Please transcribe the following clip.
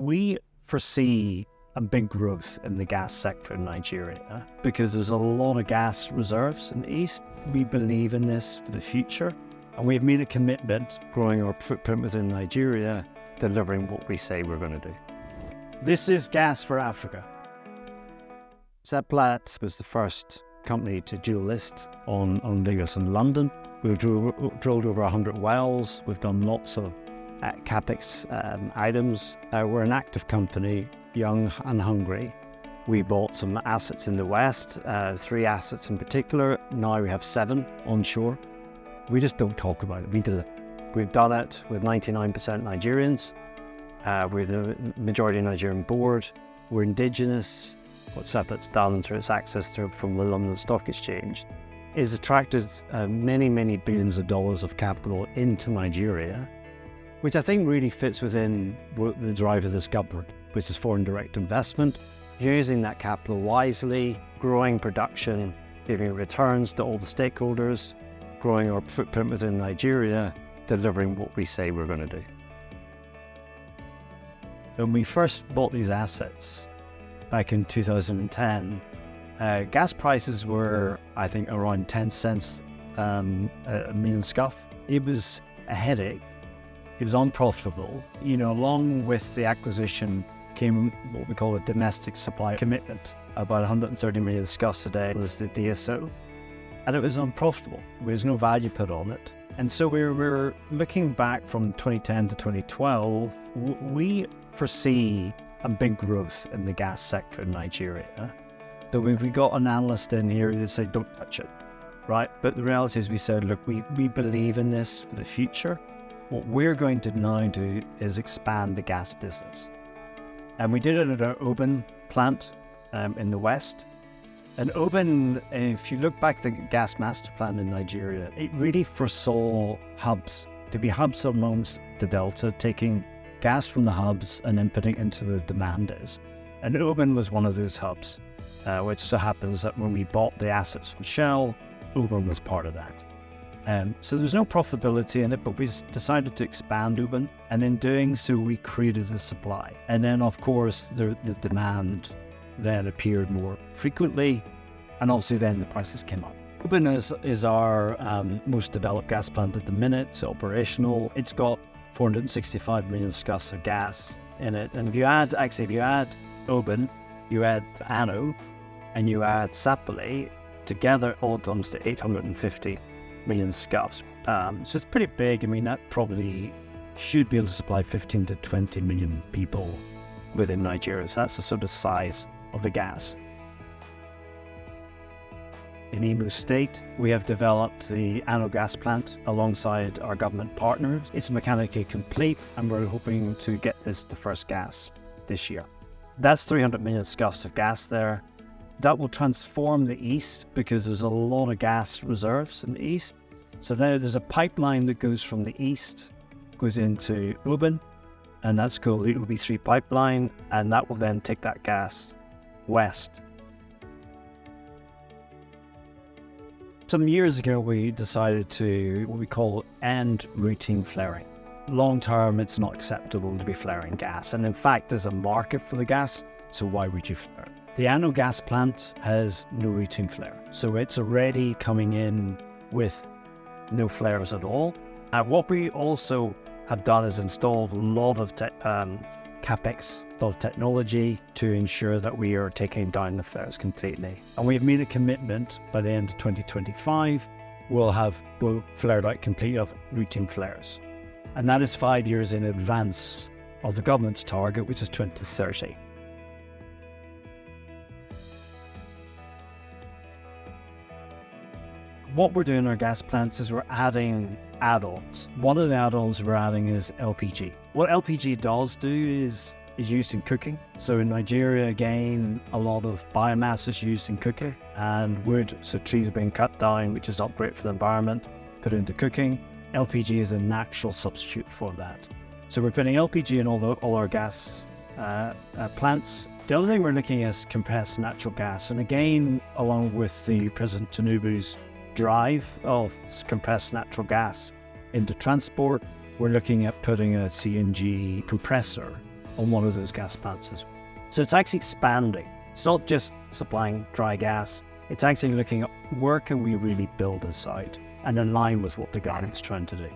We foresee a big growth in the gas sector in Nigeria because there's a lot of gas reserves in the east. We believe in this for the future, and we've made a commitment growing our footprint within Nigeria, delivering what we say we're going to do. This is gas for Africa. Seplat was the first company to dual list on Lagos and London. We've drilled over 100 wells. We've done lots of CapEx items. We're an active company, young and hungry. We bought some assets in the West, 3 assets in particular. Now we have 7 onshore. We just don't talk about it, we do it. We've done it with 99% Nigerians. We're the majority Nigerian board. We're indigenous. What Seplat's done through its access from the London Stock Exchange is attracted many billions of dollars of capital into Nigeria, which I think really fits within the drive of this government, which is foreign direct investment, using that capital wisely, growing production, giving returns to all the stakeholders, growing our footprint within Nigeria, delivering what we say we're going to do. When we first bought these assets back in 2010, gas prices were, I think, around 10 cents a million scuff. It was a headache. It was unprofitable. Along with the acquisition came what we call a domestic supply commitment. About 130 million scuffs a day was the DSO. And it was unprofitable. There was no value put on it. And so we were looking back from 2010 to 2012, we foresee a big growth in the gas sector in Nigeria. So we got an analyst in here that said, don't touch it, right? But the reality is we said, look, we believe in this for the future. What we're going to now do is expand the gas business. And we did it at our Oban plant in the West. And Oban, if you look back at the gas master plan in Nigeria, it really foresaw hubs, to be hubs amongst the Delta, taking gas from the hubs and then putting it into where the demand is. And Oban was one of those hubs, which so happens that when we bought the assets from Shell, Oban was part of that. So there's no profitability in it, but we decided to expand Oban, and in doing so we created the supply. And then of course the demand then appeared more frequently, and obviously then the prices came up. Oban is our most developed gas plant at the minute. It's operational. It's got 465 million scuffs of gas in it. And if you add Oban, you add Ano, and you add Sapele, together all comes to 850 million scuffs. So it's pretty big. I mean, that probably should be able to supply 15 to 20 million people within Nigeria. So that's the sort of size of the gas. In Imo State, we have developed the Ano gas plant alongside our government partners. It's mechanically complete, and we're hoping to get this to first gas this year. That's 300 million scuffs of gas there. That will transform the east because there's a lot of gas reserves in the east. So now there's a pipeline that goes from the east, goes into Oban, and that's called the OB3 pipeline, and that will then take that gas west. Some years ago, we decided to what we call end routine flaring. Long term, it's not acceptable to be flaring gas, and in fact, there's a market for the gas, so why would you flare it? The Ano gas plant has no routine flare, so it's already coming in with no flares at all. What we also have done is installed a lot of CapEx, a lot of technology to ensure that we are taking down the flares completely. And we've made a commitment by the end of 2025, we'll flared out completely of routine flares. And that is 5 years in advance of the government's target, which is 2030. What we're doing in our gas plants is we're adding add-ons. One of the add-ons we're adding is LPG. What LPG does do is used in cooking. So in Nigeria, again, a lot of biomass is used in cooking, and wood, so trees are being cut down, which is not great for the environment, put into cooking. LPG is a natural substitute for that. So we're putting LPG in all our gas plants. The other thing we're looking at is compressed natural gas. And again, along with the President Tinubu's drive of compressed natural gas into transport, we're looking at putting a CNG compressor on one of those gas plants as well. So it's actually expanding. It's not just supplying dry gas. It's actually looking at where can we really build a site and align with what the government's trying to do.